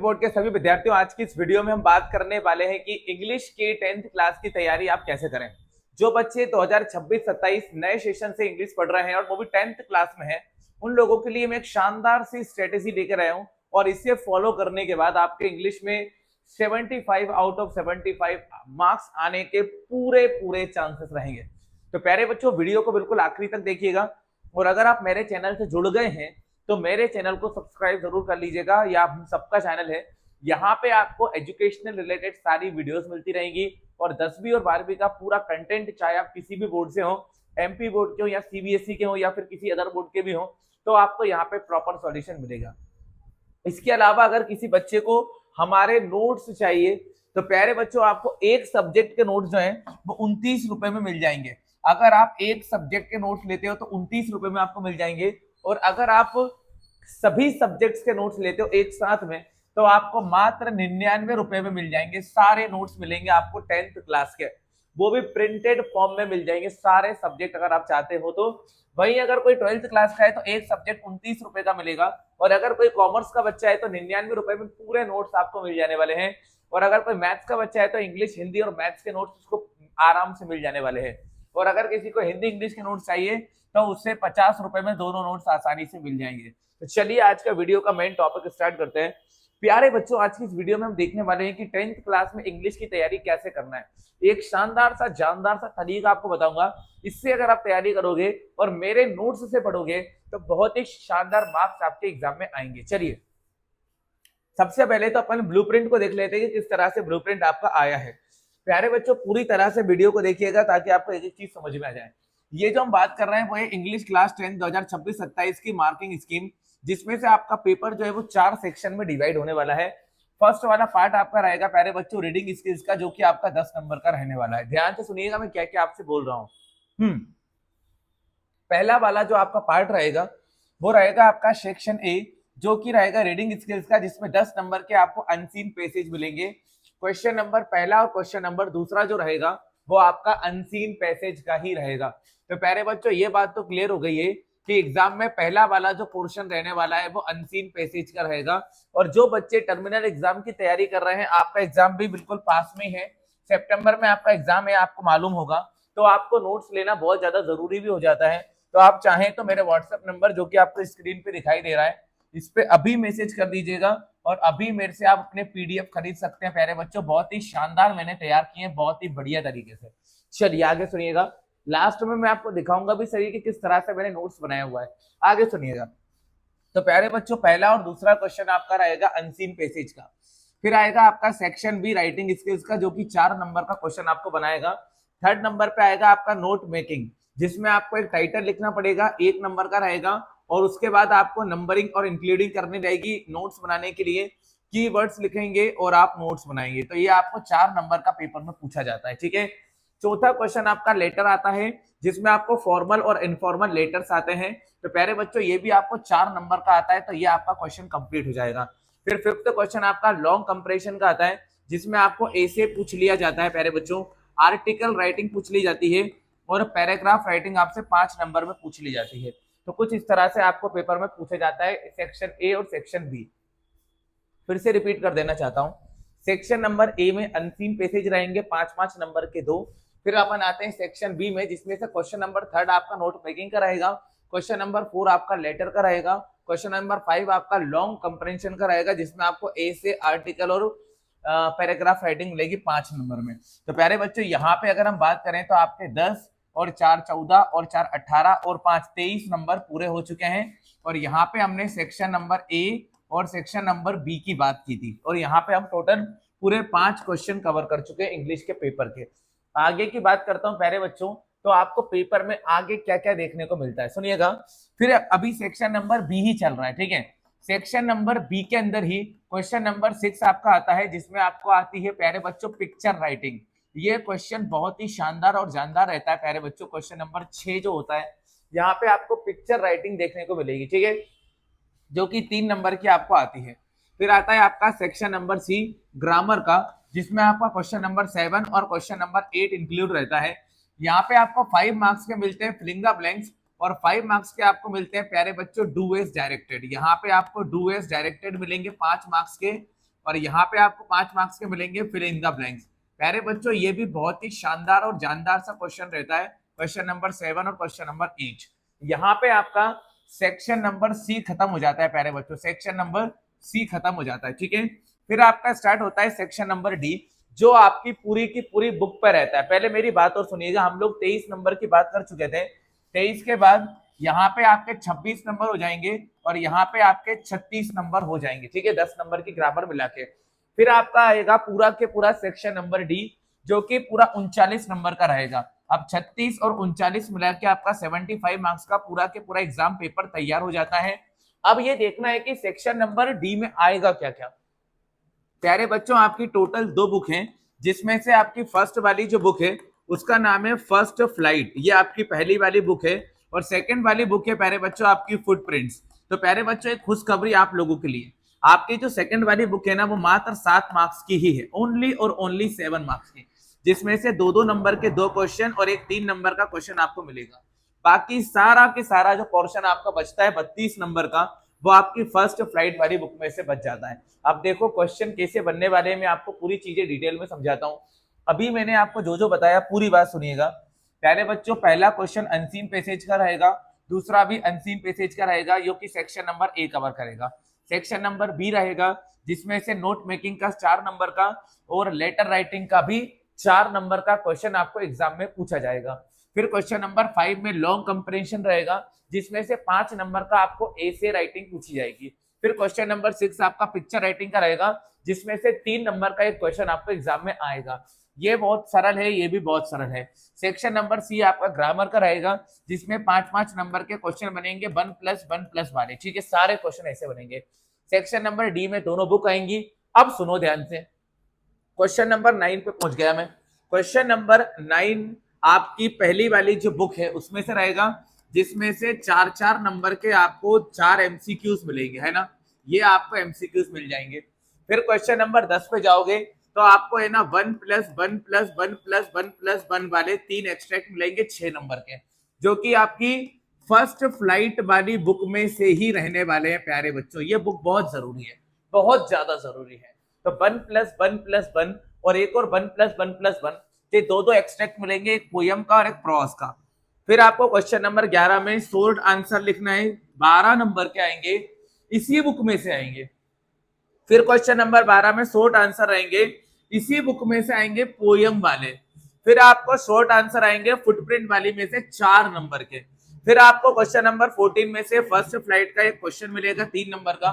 Board के सभी विद्यार्थियों, आज की इस वीडियो में हम बात करने वाले हैं कि इंग्लिश के 10th क्लास की तैयारी आप कैसे करें। जो बच्चे 2026-27 नए सेशन से इंग्लिश पढ़ रहे हैं और वो भी 10th क्लास में हैं, उन लोगों के लिए मैं एक शानदार सी स्ट्रेटेजी लेकर आया हूं और इसे फॉलो करने के बाद आपके इंग्लिश में 75 आउट ऑफ 75 मार्क्स आने के पूरे पूरे चांसेस रहेंगे। तो प्यारे बच्चों, वीडियो को बिल्कुल आखिरी तक देखिएगा और अगर आप मेरे चैनल से जुड़ गए हैं तो मेरे चैनल को सब्सक्राइब जरूर कर लीजिएगा। यह हम सबका चैनल है, यहाँ पे आपको एजुकेशनल रिलेटेड सारी वीडियोस मिलती रहेंगी और 10वीं और 12वीं का पूरा कंटेंट, चाहे आप किसी भी बोर्ड से हो, एमपी बोर्ड के हो या सीबीएसई के हो या फिर किसी अदर बोर्ड के भी हो, तो आपको यहाँ पे प्रॉपर सॉल्यूशन मिलेगा। इसके अलावा अगर किसी बच्चे को हमारे नोट्स चाहिए तो प्यारे बच्चों, आपको एक सब्जेक्ट के नोट्स जो हैं वो 29 रुपए में मिल जाएंगे। अगर आप एक सब्जेक्ट के नोट्स लेते हो तो 29 रुपए में आपको मिल जाएंगे और अगर आप सभी सब्जेक्ट्स के नोट्स लेते हो एक साथ में तो आपको मात्र 99 रुपए में मिल जाएंगे। सारे नोट्स मिलेंगे आपको 10th क्लास के, वो भी प्रिंटेड फॉर्म में मिल जाएंगे सारे सब्जेक्ट अगर आप चाहते हो तो। वहीं अगर कोई 12th क्लास का है तो एक सब्जेक्ट 29 रुपए का मिलेगा और अगर कोई कॉमर्स का बच्चा है तो 99 रुपए में पूरे नोट्स आपको मिल जाने वाले हैं और अगर कोई मैथ्स का बच्चा है तो इंग्लिश, हिंदी और मैथ्स के नोट्स उसको आराम से मिल जाने वाले हैं और अगर किसी को हिंदी इंग्लिश के नोट्स चाहिए तो उससे 50 रुपए में दोनों नोट्स आसानी से मिल जाएंगे। तो चलिए आज का वीडियो का मेन टॉपिक स्टार्ट करते हैं। प्यारे बच्चों, आज की इस वीडियो में हम देखने वाले हैं कि 10th क्लास में इंग्लिश की तैयारी कैसे करना है। एक शानदार सा जानदार सा तरीका आपको बताऊंगा। इससे अगर आप तैयारी करोगे और मेरे नोट्स से पढ़ोगे तो बहुत ही शानदार मार्क्स आपके एग्जाम में आएंगे। चलिए सबसे पहले तो अपन ब्लूप्रिंट को देख लेते हैं कि किस तरह से ब्लूप्रिंट आपका आया है। प्यारे बच्चों, पूरी तरह से वीडियो को देखिएगा ताकि आपको एक एक चीज समझ में आ जाए। ये जो हम बात कर रहे हैं वो है इंग्लिश क्लास 10 2026-27 की मार्किंग स्कीम, जिसमें से आपका पेपर जो है वो 4 सेक्शन में डिवाइड होने वाला है। फर्स्ट वाला पार्ट आपका रहेगा प्यारे बच्चों रीडिंग स्किल्स का, जो कि आपका 10 नंबर का रहने वाला है। ध्यान से सुनिएगा मैं क्या क्या आपसे बोल रहा हूँ। पहला वाला जो आपका पार्ट रहेगा वो रहेगा आपका सेक्शन ए, जो कि रहेगा रीडिंग स्किल्स का, जिसमें 10 नंबर के आपको अनसीन पैसेज मिलेंगे। क्वेश्चन नंबर पहला और क्वेश्चन नंबर दूसरा जो रहेगा वो आपका अनसीन पैसेज का ही रहेगा। तो प्यारे बच्चों, ये बात तो क्लियर हो गई है कि एग्जाम में पहला वाला जो पोर्शन रहने वाला है वो अनसीन पैसेज का रहेगा। और जो बच्चे टर्मिनल एग्जाम की तैयारी कर रहे हैं, आपका एग्जाम भी बिल्कुल पास में है, सितंबर में आपका एग्जाम है, आपको मालूम होगा, तो आपको नोट्स लेना बहुत ज्यादा जरूरी भी हो जाता है। तो आप चाहें तो मेरे व्हाट्सएप नंबर जो कि आपको स्क्रीन पे दिखाई दे रहा है, इस पे अभी मैसेज कर दीजिएगा और अभी मेरे से आप अपने पीडीएफ खरीद सकते हैं। प्यारे बच्चों, बहुत ही शानदार मैंने तैयार किए हैं, बहुत ही बढ़िया तरीके से। चलिए आगे सुनिएगा, लास्ट में मैं आपको दिखाऊंगा भी सही कि किस तरह से मैंने नोट्स बनाया हुआ है। आगे सुनिएगा। तो प्यारे बच्चों, पहला और दूसरा क्वेश्चन आपका रहेगा अनसीन पैसेज का। फिर आएगा आपका सेक्शन बी राइटिंग स्किल्स का, जो कि 4 नंबर का क्वेश्चन आपको बनाएगा। थर्ड नंबर पे आएगा आपका नोट मेकिंग, जिसमें आपको एक टाइटल लिखना पड़ेगा, 1 नंबर का रहेगा और उसके बाद आपको नंबरिंग और इंक्लूडिंग करनी रहेगी नोट्स बनाने के लिए। कीवर्ड्स लिखेंगे और आप नोट्स बनाएंगे। तो ये आपको 4 नंबर का पेपर में पूछा जाता है, ठीक है। चौथा क्वेश्चन आपका लेटर आता है, जिसमें आपको फॉर्मल और इनफॉर्मल लेटर्स आते हैं। तो प्यारे बच्चों, ये भी आपको 4 नंबर का आता है, तो ये आपका क्वेश्चन कंप्लीट हो जाएगा। फिर फिफ्थ क्वेश्चन आपका लॉन्ग कंप्रेशन का आता है, जिसमें आपको ऐसे पूछ लिया जाता है प्यारे बच्चों, आर्टिकल राइटिंग पूछ ली जाती है और पैराग्राफ राइटिंग आपसे 5 नंबर में पूछ ली जाती है। तो कुछ इस तरह से आपको पेपर में पूछा जाता है सेक्शन ए और सेक्शन बी। फिर से रिपीट कर देना चाहता हूं, सेक्शन नंबर ए में अनसीन पैसेज रहेंगे 5-5 नंबर के 2। फिर अपन आते हैं सेक्शन बी में, जिसमें से क्वेश्चन नंबर 3 आपका नोट मेकिंग का रहेगा, क्वेश्चन नंबर 4 आपका लेटर का रहेगा, क्वेश्चन नंबर 5 आपका लॉन्ग कंप्रेंशन का रहेगा, जिसमें आपको ए से आर्टिकल और पैराग्राफ राइटिंग मिलेगी 5 नंबर में। तो प्यारे बच्चों, यहाँ पे अगर हम बात करें तो आपके 10 और 4 14 और 4 18 और 5 23 नंबर पूरे हो चुके हैं। और यहाँ पे हमने सेक्शन नंबर ए और सेक्शन नंबर बी की बात की थी और यहाँ पे हम टोटल पूरे 5 क्वेश्चन कवर कर चुके हैं इंग्लिश के पेपर के। आगे की बात करता हूँ प्यारे बच्चों, तो आपको पेपर में आगे क्या क्या देखने को मिलता है सुनिएगा। फिर अभी सेक्शन नंबर बी ही चल रहा है, ठीक है। सेक्शन नंबर बी के अंदर ही क्वेश्चन नंबर 6 आपका आता है, जिसमें आपको आती है प्यारे बच्चों पिक्चर राइटिंग। ये क्वेश्चन बहुत ही शानदार और जानदार रहता है प्यारे बच्चों। क्वेश्चन नंबर 6 जो होता है, यहाँ पे आपको पिक्चर राइटिंग देखने को मिलेगी, ठीक है, जो कि 3 नंबर की आपको आती है। फिर आता है आपका सेक्शन नंबर सी ग्रामर का, जिसमें आपका क्वेश्चन नंबर 7 और क्वेश्चन नंबर 8 इंक्लूड रहता है। यहाँ पे आपको 5 मार्क्स के मिलते हैं फिलिंग द ब्लैंक्स और 5 मार्क्स के आपको मिलते हैं प्यारे बच्चों डू एज डायरेक्टेड। यहाँ पे आपको डू एज डायरेक्टेड मिलेंगे 5 मार्क्स के। और यहाँ पे आपको 5 मार्क्स के मिलेंगे फिल इन द ब्लैंक्स। प्यारे बच्चों ये भी बहुत ही शानदार और जानदार सा क्वेश्चन रहता है, क्वेश्चन नंबर 7 और क्वेश्चन नंबर 8। यहाँ पे आपका सेक्शन नंबर सी खत्म हो जाता है प्यारे बच्चों, सेक्शन नंबर सी खत्म हो जाता है, ठीक है। फिर आपका स्टार्ट होता है सेक्शन नंबर डी, जो आपकी पूरी की पूरी बुक पर रहता है। पहले मेरी बात और सुनिएगा, हम लोग 23 नंबर की बात कर चुके थे। 23 के बाद यहाँ पे आपके 26 नंबर हो जाएंगे और यहाँ पे आपके 36 नंबर हो जाएंगे, ठीक है, 10 नंबर की ग्रामर मिला के। फिर आपका आएगा पूरा के पूरा सेक्शन नंबर डी, जो कि पूरा 39 नंबर का रहेगा। अब 36 और 39 मिला के आपका 75 मार्क्स का पूरा के पूरा एग्जाम पेपर तैयार हो जाता है। अब ये देखना है कि सेक्शन नंबर डी में आएगा क्या क्या। प्यारे बच्चों आपकी टोटल 2 बुक हैं, जिसमें से आपकी फर्स्ट वाली जो बुक है उसका नाम है फर्स्ट फ्लाइट, ये आपकी पहली वाली बुक है। और सेकंड वाली बुक है प्यारे बच्चों आपकी फुटप्रिंट्स। तो प्यारे बच्चों एक खुशखबरी आप लोगों के लिए, आपकी जो सेकंड वाली बुक है ना वो मात्र 7 मार्क्स की ही है, ओनली और ओनली 7 मार्क्स की, जिसमें से 2-2 नंबर के 2 क्वेश्चन और एक 3 नंबर का क्वेश्चन आपको मिलेगा। बाकी सारा के सारा जो पोर्शन आपका बचता है 32 नंबर का, वो आपकी फर्स्ट फ्लाइट वाली बुक में से बच जाता है। अब देखो क्वेश्चन कैसे बनने वाले हैं, मैं आपको पूरी चीजें डिटेल में समझाता हूँ। अभी मैंने आपको जो जो बताया पूरी बात सुनिएगा। प्यारे बच्चों पहला क्वेश्चन अनसीन पैसेज का रहेगा, दूसरा भी अनसीन पैसेज का रहेगा, जो कि सेक्शन नंबर ए कवर करेगा। सेक्शन नंबर बी रहेगा, जिसमें से नोट मेकिंग का 4 नंबर का और लेटर राइटिंग का भी 4 नंबर का क्वेश्चन आपको एग्जाम में पूछा जाएगा। फिर क्वेश्चन नंबर 5 में लॉन्ग कंप्रेंशन रहेगा, जिसमें से 5 नंबर का आपको ऐसे राइटिंग पूछी जाएगी। फिर क्वेश्चन नंबर 6 आपका पिक्चर राइटिंग का रहेगा, जिसमें से 3 नंबर का एक क्वेश्चन आपको एग्जाम में आएगा। ये बहुत सरल है, ये भी बहुत सरल है। सेक्शन नंबर सी आपका ग्रामर का रहेगा, जिसमें 5-5 नंबर के क्वेश्चन बनेंगे 1+1+ वाले, ठीक है, सारे क्वेश्चन ऐसे बनेंगे। सेक्शन नंबर डी में दोनों बुक आएंगी। अब सुनो ध्यान से, क्वेश्चन नंबर 9 पे पहुंच गया मैं। क्वेश्चन नंबर 9 आपकी पहली वाली जो बुक है उसमें से रहेगा, जिसमें से 4-4 नंबर के आपको 4 एमसीक्यूज मिलेंगे, है ना, ये आपको एमसीक्यूज मिल जाएंगे। फिर क्वेश्चन नंबर 10 पे जाओगे तो आपको है ना 1+1+1+1+1 वाले 3 एक्सट्रैक्ट मिलेंगे 6 नंबर के, जो कि आपकी फर्स्ट फ्लाइट वाली बुक में से ही रहने वाले हैं। प्यारे बच्चों ये बुक बहुत जरूरी है, बहुत ज्यादा जरूरी है। तो 1+1+1 और एक और 1+1+1, ये 2-2 एक्सट्रैक्ट मिलेंगे, एक पोयम का और एक प्रोज का। फिर आपको क्वेश्चन नंबर 11 में शॉर्ट आंसर लिखना है, 12 नंबर के आएंगे, इसी बुक में से आएंगे। फिर क्वेश्चन नंबर 12 में शॉर्ट आंसर रहेंगे, इसी बुक में से आएंगे पोयम वाले। फिर आपको शॉर्ट आंसर आएंगे फुटप्रिंट वाली में से 4 नंबर के। फिर आपको क्वेश्चन नंबर 14 में से फर्स्ट फ्लाइट का एक क्वेश्चन मिलेगा 3 नंबर का।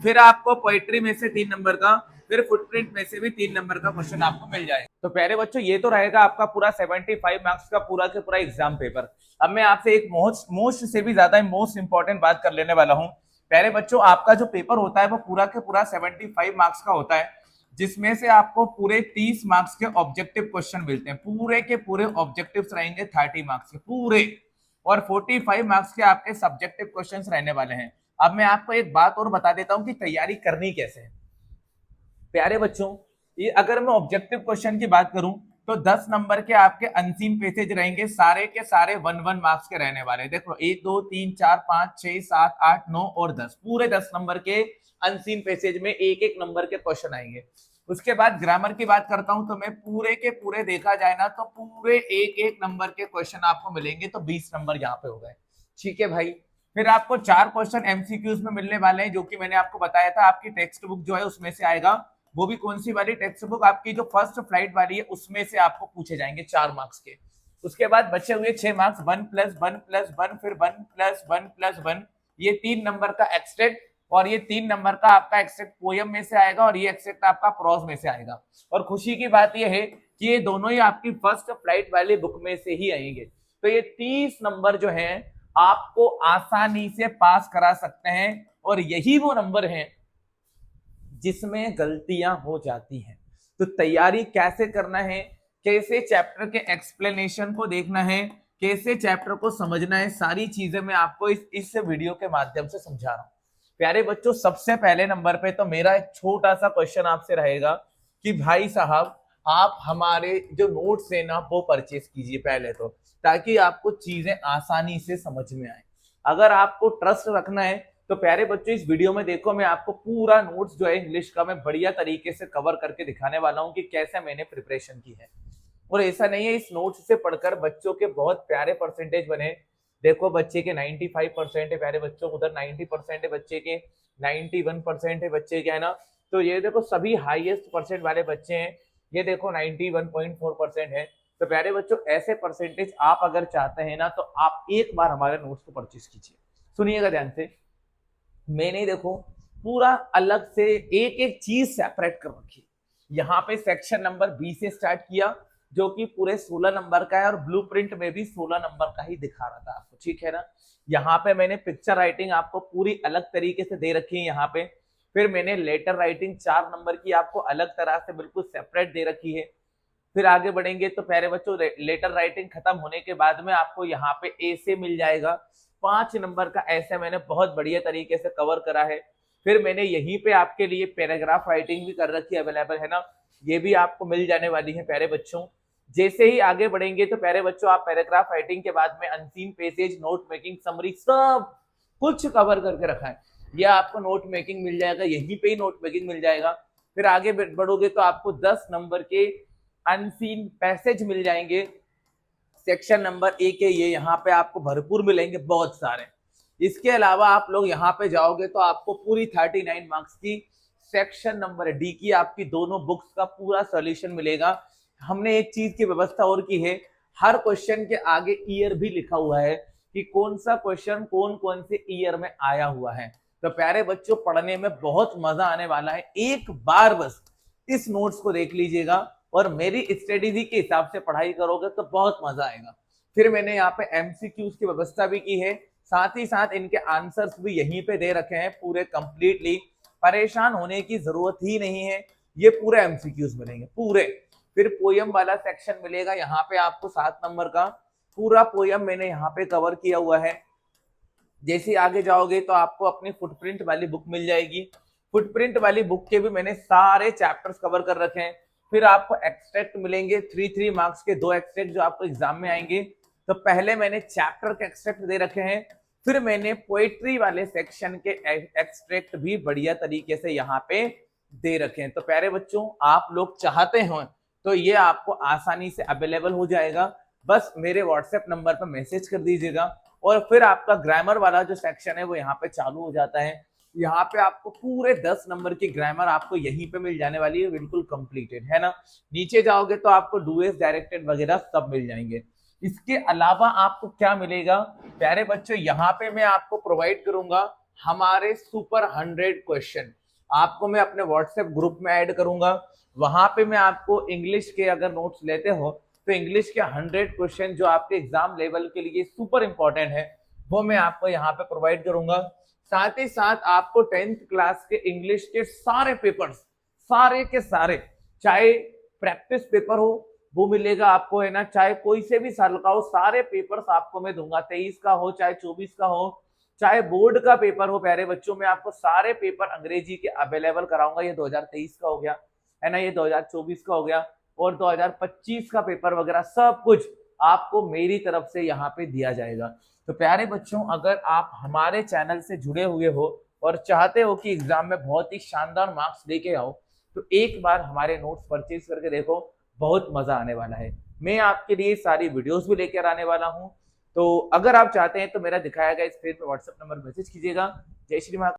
फिर आपको पोएट्री में से 3 नंबर का, फिर फुटप्रिंट में से भी 3 नंबर का क्वेश्चन आपको मिल जाएगा। तो प्यारे बच्चों ये तो रहेगा आपका पूरा 75 मार्क्स का पूरा के पूरा एग्जाम पेपर। अब मैं आपसे एक मोस्ट से भी ज्यादा मोस्ट इंपॉर्टेंट बात कर लेने वाला हूँ। प्यारे बच्चों आपका जो पेपर होता है वो पूरा के पूरा 75 मार्क्स का होता है, जिसमें से आपको पूरे 30 मार्क्स के ऑब्जेक्टिव क्वेश्चन मिलते हैं। पूरे के पूरे ऑब्जेक्टिव्स रहेंगे 30 मार्क्स के पूरे, और 45 मार्क्स के आपके सब्जेक्टिव क्वेश्चंस रहने वाले हैं। अब मैं आपको एक बात और बता देता हूं कि तैयारी करनी कैसे है। प्यारे बच्चों ये अगर मैं ऑब्जेक्टिव क्वेश्चन की बात करूं तो 10 नंबर के आपके अनसीन पैसेज रहेंगे, सारे के सारे 1-1 मार्क्स के रहने वाले। देखो 1 2 3 4 5 6 7 8 9 और 10, पूरे 10 नंबर के अनसीन पैसेज में एक एक नंबर के क्वेश्चन आएंगे। उसके बाद ग्रामर की बात करता हूं तो मैं पूरे के पूरे देखा जाए ना तो पूरे एक एक नंबर के क्वेश्चन आपको मिलेंगे, तो 20 नंबर यहाँ पे हो गए, ठीक है भाई। फिर आपको 4 क्वेश्चन एमसीक्यूज में मिलने वाले हैं, जो कि मैंने आपको बताया था आपकी टेक्स्ट बुक जो है उसमें से आएगा। वो भी कौन सी वाली टेक्स्ट बुक, आपकी जो फर्स्ट फ्लाइट वाली है उसमें से आपको पूछे जाएंगे 4 मार्क्स के। उसके बाद बचे हुए 6 मार्क्स 1+1+1, फिर 1+1+1, ये 3 नंबर का एक्सट्रैक्ट, और ये 3 नंबर का आपका एक्सट्रैक्ट पोयम में से आएगा, और ये एक्सट्रैक्ट आपका प्रोज में से आएगा। और खुशी की बात ये है कि ये दोनों ही आपकी फर्स्ट फ्लाइट वाली बुक में से ही आएंगे। तो ये 30 नंबर जो है आपको आसानी से पास करा सकते हैं, और यही वो नंबर हैं जिसमें गलतियां हो जाती हैं। तो तैयारी कैसे करना है, कैसे चैप्टर के एक्सप्लेनेशन को देखना है, कैसे चैप्टर को समझना है, सारी चीजें मैं आपको इस वीडियो के माध्यम से समझा रहा हूं। प्यारे बच्चों सबसे पहले नंबर पे तो मेरा एक छोटा सा क्वेश्चन आपसे रहेगा कि भाई साहब आप हमारे जो नोट्स है ना वो परचेज कीजिए पहले तो, ताकि आपको चीजें आसानी से समझ में आए। अगर आपको ट्रस्ट रखना है तो प्यारे बच्चों इस वीडियो में देखो मैं आपको पूरा नोट्स जो है इंग्लिश का मैं बढ़िया तरीके से कवर करके दिखाने वाला हूँ कि कैसे मैंने प्रिपरेशन की है। और ऐसा नहीं है इस नोट्स से पढ़कर बच्चों के बहुत प्यारे परसेंटेज बने। देखो बच्चे के 95% है प्यारे बच्चों, उधर 90% है बच्चे के, 91% है बच्चे के, है ना। तो ये देखो सभी हाईएस्ट परसेंट वाले बच्चे हैं, ये देखो 91.4% है। तो प्यारे बच्चों ऐसे परसेंटेज आप अगर चाहते हैं ना तो आप एक बार हमारे नोट्स को परचेज कीजिए। सुनिएगा ध्यान से, मैंने देखो पूरा अलग से एक एक चीज सेपरेट कर रखी। यहाँ पे सेक्शन नंबर 20 से स्टार्ट किया जो कि पूरे 16 नंबर का है और ब्लूप्रिंट में भी 16 नंबर का ही दिखा रहा था आपको, ठीक है ना। यहाँ पे मैंने पिक्चर राइटिंग आपको पूरी अलग तरीके से दे रखी है यहाँ पे। फिर मैंने लेटर राइटिंग 4 नंबर की आपको अलग तरह से बिल्कुल सेपरेट दे रखी है। फिर आगे बढ़ेंगे तो प्यारे बच्चों लेटर राइटिंग खत्म होने के बाद में आपको यहाँ पे ऐसे मिल जाएगा 5 नंबर का, ऐसे मैंने बहुत बढ़िया तरीके से कवर करा है। फिर मैंने यहीं पे आपके लिए पैराग्राफ राइटिंग भी कर रखी है, अवेलेबल है ना, ये भी आपको मिल जाने वाली है प्यारे बच्चों। जैसे ही आगे बढ़ेंगे तो प्यारे बच्चों आप पैराग्राफ राइटिंग के बाद में unseen passage, note making, summary सब कुछ कवर करके रखा है। यह आपको नोट मेकिंग मिल जाएगा, यहीं पे ही नोट मेकिंग मिल जाएगा। फिर आगे बढ़ोगे तो आपको 10 नंबर के अनसीन पैसेज मिल जाएंगे, सेक्शन नंबर 1 है ये, यहाँ पे आपको भरपूर मिलेंगे बहुत सारे। इसके अलावा आप लोग यहाँ पे जाओगे तो आपको पूरी 39 मार्क्स की सेक्शन नंबर डी की आपकी दोनों बुक्स का पूरा सॉल्यूशन मिलेगा। हमने एक चीज की व्यवस्था और की है, हर क्वेश्चन के आगे ईयर भी लिखा हुआ है कि कौन सा क्वेश्चन कौन कौन से ईयर में आया हुआ है। तो प्यारे बच्चों पढ़ने में बहुत मजा आने वाला है, एक बार बस इस नोट्स को देख लीजिएगा और मेरी स्ट्रेटेजी के हिसाब से पढ़ाई करोगे तो बहुत मजा आएगा। फिर मैंने यहाँ पे एमसीक्यूज की व्यवस्था भी की है, साथ ही साथ इनके आंसर्स भी यहीं पे दे रखे हैं पूरे कंप्लीटली, परेशान होने की जरूरत ही नहीं है, ये पूरे एमसीक्यूज मिलेंगे पूरे। फिर पोयम वाला सेक्शन मिलेगा यहाँ पे आपको 7 नंबर का, पूरा पोयम मैंने यहाँ पे कवर किया हुआ है। जैसे आगे जाओगे तो आपको अपनी फुटप्रिंट वाली बुक मिल जाएगी, फुटप्रिंट वाली बुक के भी मैंने सारे चैप्टर्स कवर कर रखे हैं। फिर आपको एक्सट्रैक्ट मिलेंगे 3 मार्क्स के, 2 एक्सट्रैक्ट जो आपको एग्जाम में आएंगे। तो पहले मैंने चैप्टर के एक्सट्रैक्ट दे रखे हैं, फिर मैंने पोएट्री वाले सेक्शन के एक्सट्रैक्ट भी बढ़िया तरीके से यहाँ पे दे रखे हैं। तो प्यारे बच्चों आप लोग चाहते हो तो ये आपको आसानी से अवेलेबल हो जाएगा, बस मेरे व्हाट्सएप नंबर पर मैसेज कर दीजिएगा। और फिर आपका ग्रामर वाला जो सेक्शन है वो यहाँ पे चालू हो जाता है। यहाँ पे आपको पूरे 10 नंबर की ग्रामर आपको यहीं पे मिल जाने वाली है, बिल्कुल कंप्लीटेड है ना। नीचे जाओगे तो आपको डूएस, डायरेक्टेड वगैरह सब मिल जाएंगे। इसके अलावा आपको क्या मिलेगा प्यारे बच्चों, यहाँ पे मैं आपको प्रोवाइड करूंगा हमारे सुपर 100 क्वेश्चन, आपको मैं अपने व्हाट्सएप ग्रुप में ऐड करूंगा। वहां पे मैं आपको इंग्लिश के अगर नोट्स लेते हो तो इंग्लिश के 100 क्वेश्चन जो आपके एग्जाम लेवल के लिए सुपर इंपॉर्टेंट है वो मैं आपको यहाँ पे प्रोवाइड करूंगा। साथ ही साथ आपको 10th क्लास के इंग्लिश के सारे पेपर्स, सारे के सारे, चाहे प्रैक्टिस पेपर हो वो मिलेगा आपको, है ना, चाहे कोई से भी साल का हो, सारे पेपर्स आपको मैं दूंगा। 23 का हो चाहे 24 का हो, चाहे बोर्ड का पेपर हो प्यारे बच्चों, मैं आपको सारे पेपर अंग्रेजी के अवेलेबल कराऊंगा। ये 2023 का हो गया, है ना, ये 2024 का हो गया और 2025 का पेपर वगैरह सब कुछ आपको मेरी तरफ से यहाँ पे दिया जाएगा। तो प्यारे बच्चों अगर आप हमारे चैनल से जुड़े हुए हो और चाहते हो कि एग्जाम में बहुत ही शानदार मार्क्स लेके आओ तो एक बार हमारे नोट्स परचेज करके देखो, बहुत मजा आने वाला है। मैं आपके लिए सारी वीडियोस भी लेकर आने वाला हूँ। तो अगर आप चाहते हैं तो मेरा दिखाया गया स्क्रीन पर व्हाट्सएप नंबर मैसेज कीजिएगा। जय श्री महाकाल।